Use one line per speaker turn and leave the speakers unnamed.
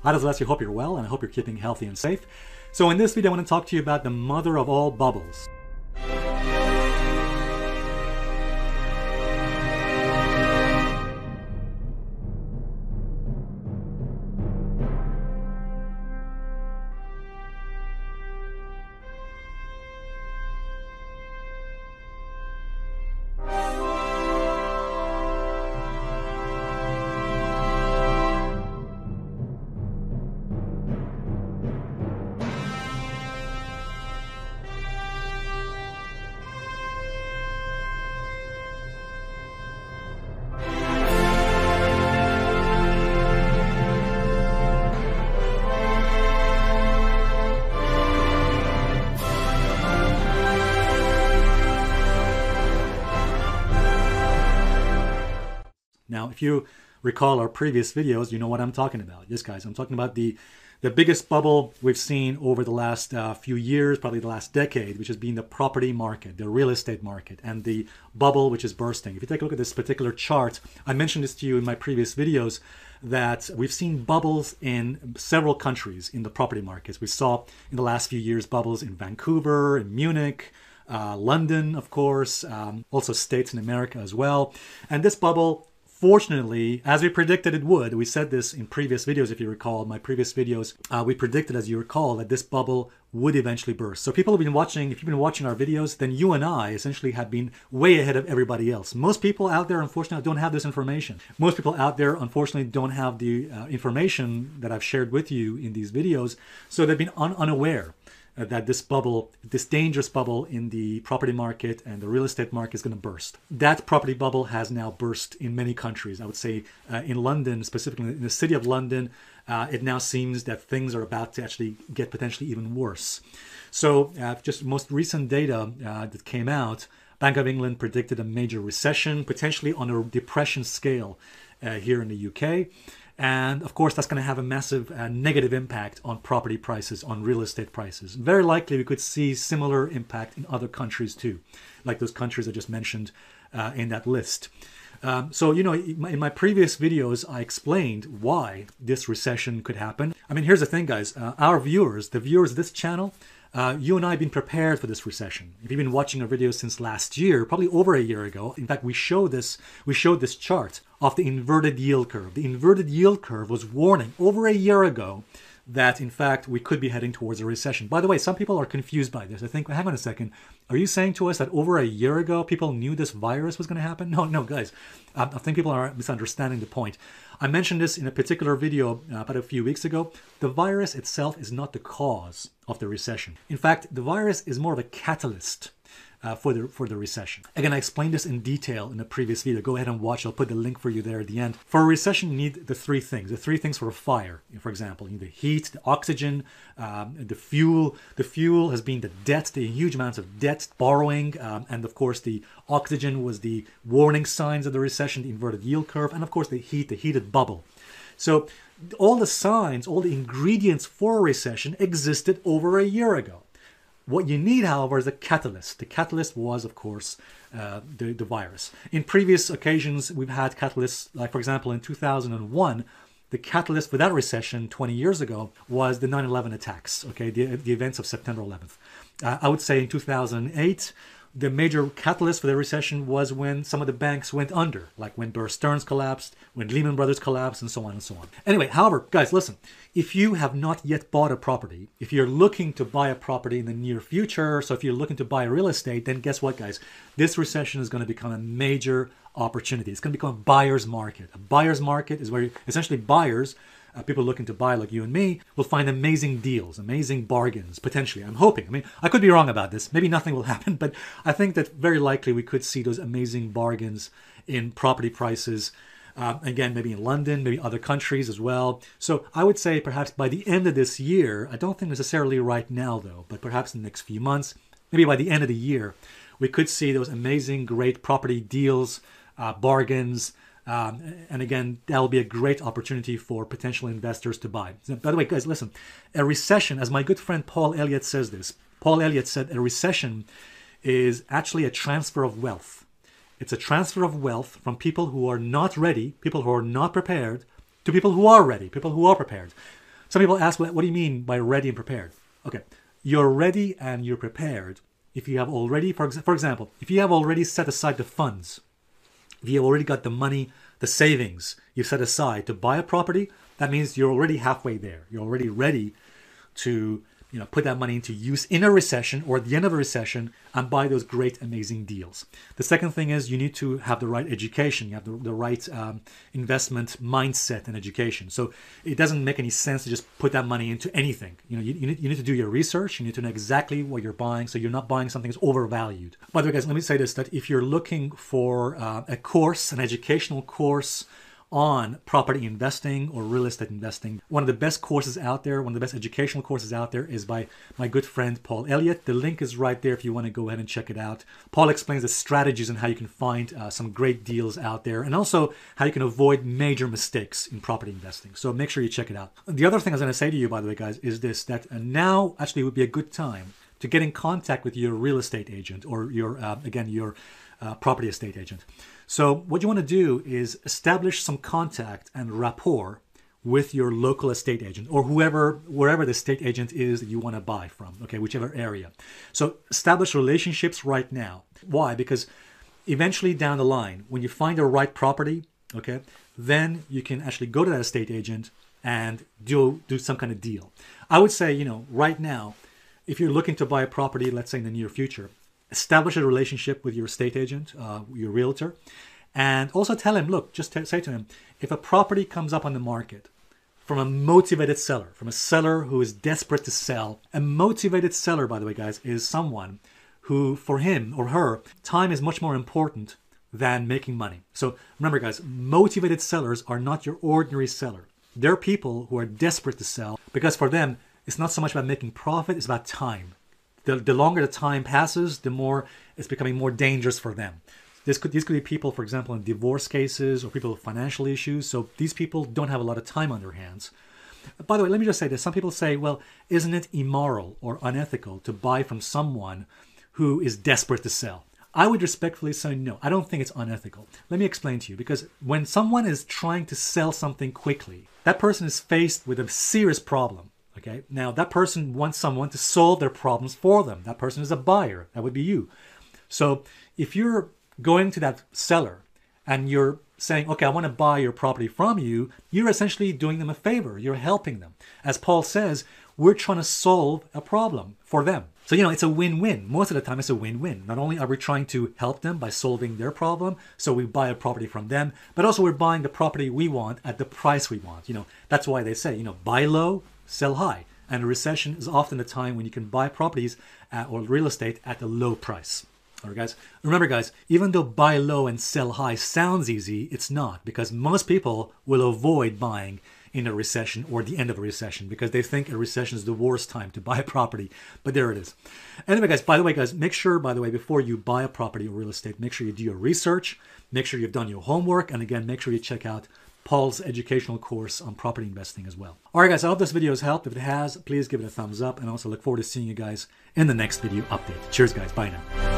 Hi, this is Alessio. Hope you're well, and I hope you're keeping healthy and safe. So in this video, I want to talk to you about the mother of all bubbles. Now, if you recall our previous videos, you know what I'm talking about. Yes, guys, I'm talking about the biggest bubble we've seen over the last few years, probably the last decade, which has been the property market, the real estate market, and the bubble which is bursting. If you take a look at this particular chart, I mentioned this to you in my previous videos, that we've seen bubbles in several countries in the property markets. We saw in the last few years bubbles in Vancouver, in Munich, London, of course, also states in America as well. And this bubble, fortunately, as we predicted it would, we said this in previous videos, if you recall, my previous videos, we predicted, as you recall, that this bubble would eventually burst. So people have been watching, if you've been watching our videos, then you and I essentially have been way ahead of everybody else. Most people out there, unfortunately, don't have this information. Most people out there, unfortunately, don't have the information that I've shared with you in these videos, so they've been unaware that this bubble, this dangerous bubble in the property market and the real estate market is going to burst. That property bubble has now burst in many countries. I would say in London, specifically in the city of London, it now seems that things are about to actually get potentially even worse. So just most recent data that came out, Bank of England predicted a major recession, potentially on a depression scale here in the UK. And of course, that's going to have a massive negative impact on property prices, on real estate prices. Very likely we could see similar impact in other countries too, like those countries I just mentioned in that list. So, you know, in my previous videos, I explained why this recession could happen. I mean, here's the thing, guys. Our viewers, the viewers of this channel, you and I have been prepared for this recession. If you've been watching our videos since last year, probably over a year ago, in fact, we showed this chart of the inverted yield curve. The inverted yield curve was warning over a year ago that, in fact, we could be heading towards a recession. By the way, some people are confused by this. I think, hang on a second. Are you saying to us that over a year ago, people knew this virus was going to happen? No, guys. I think people are misunderstanding the point. I mentioned this in a particular video about a few weeks ago. The virus itself is not the cause of the recession. In fact, the virus is more of a catalyst for the recession. Again, I explained this in detail in the previous video. Go ahead and watch. I'll put the link for you there at the end. For a recession, you need the three things. The three things for a fire, for example. You need the heat, the oxygen, the fuel. The fuel has been the debt, the huge amounts of debt, borrowing, and of course the oxygen was the warning signs of the recession, the inverted yield curve, and of course the heat, the heated bubble. So all the signs, all the ingredients for a recession existed over a year ago. What you need, however, is a catalyst. The catalyst was, of course, the virus. In previous occasions, we've had catalysts, like, for example, in 2001, the catalyst for that recession 20 years ago was the 9/11 attacks, okay, the events of September 11th. I would say in 2008, the major catalyst for the recession was when some of the banks went under, like when Bear Stearns collapsed, when Lehman Brothers collapsed, and so on and so on. Anyway, however, guys, listen, if you have not yet bought a property, if you're looking to buy a property in the near future, so if you're looking to buy real estate, then guess what, guys? This recession is going to become a major opportunity. It's going to become a buyer's market. A buyer's market is where essentially buyers, people looking to buy like you and me, will find amazing deals, amazing bargains, potentially. I'm hoping. I mean, I could be wrong about this. Maybe nothing will happen, but I think that very likely we could see those amazing bargains in property prices. Again, maybe in London, maybe other countries as well. So I would say perhaps by the end of this year, I don't think necessarily right now though, but perhaps in the next few months, maybe by the end of the year, we could see those amazing, great property deals, bargains, and again, that'll be a great opportunity for potential investors to buy. By the way, guys, listen, a recession, as my good friend Paul Elliott says this, Paul Elliott said a recession is actually a transfer of wealth. It's a transfer of wealth from people who are not ready, people who are not prepared, to people who are ready, people who are prepared. Some people ask, what do you mean by ready and prepared? Okay, you're ready and you're prepared if you have already, for example, if you have already set aside the funds, if you have already got the money, the savings you've set aside to buy a property, that means you're already halfway there. You're already ready to put that money into use in a recession or at the end of a recession and buy those great, amazing deals. The second thing is you need to have the right education. You have the right investment mindset and education. So it doesn't make any sense to just put that money into anything. You need to do your research. You need to know exactly what you're buying so you're not buying something that's overvalued. By the way, guys, let me say this, that if you're looking for a course, an educational course on property investing or real estate investing, one of the best courses out there, one of the best educational courses out there is by my good friend Paul Elliott. The link is right there if you want to go ahead and check it out. Paul explains the strategies and how you can find some great deals out there, and also how you can avoid major mistakes in property investing. So make sure you check it out. The other thing I was going to say to you, by the way, guys, is this, that now actually would be a good time to get in contact with your real estate agent or your property estate agent. So what you want to do is establish some contact and rapport with your local estate agent or wherever the estate agent is that you want to buy from, okay, whichever area. So establish relationships right now. Why? Because eventually down the line, when you find the right property, okay, then you can actually go to that estate agent and do some kind of deal. I would say, right now, if you're looking to buy a property, let's say in the near future, establish a relationship with your estate agent, your realtor, and also tell him, look, say to him, if a property comes up on the market from a motivated seller, from a seller who is desperate to sell, a motivated seller, by the way, guys, is someone who, for him or her, time is much more important than making money. So remember, guys, motivated sellers are not your ordinary seller. They're people who are desperate to sell because for them, it's not so much about making profit, it's about time. The longer the time passes, the more it's becoming more dangerous for them. These could be people, for example, in divorce cases or people with financial issues. So these people don't have a lot of time on their hands. By the way, let me just say this. Some people say, well, isn't it immoral or unethical to buy from someone who is desperate to sell? I would respectfully say no. I don't think it's unethical. Let me explain to you. Because when someone is trying to sell something quickly, that person is faced with a serious problem. Okay. Now that person wants someone to solve their problems for them. That person is a buyer. That would be you. So if you're going to that seller and you're saying, okay, I want to buy your property from you, you're essentially doing them a favor. You're helping them. As Paul says, we're trying to solve a problem for them. So, it's a win-win. Most of the time, it's a win-win. Not only are we trying to help them by solving their problem, so we buy a property from them, but also we're buying the property we want at the price we want. That's why they say, buy low, sell high. And a recession is often the time when you can buy properties or real estate at a low price. All right, guys. Remember, guys, even though buy low and sell high sounds easy, it's not, because most people will avoid buying in a recession or the end of a recession because they think a recession is the worst time to buy a property. But there it is. Anyway, guys, by the way, make sure, before you buy a property or real estate, make sure you do your research, make sure you've done your homework, and again, make sure you check out Paul's educational course on property investing as well. All right, guys, I hope this video has helped. If it has, please give it a thumbs up, and also look forward to seeing you guys in the next video update. Cheers, guys. Bye now.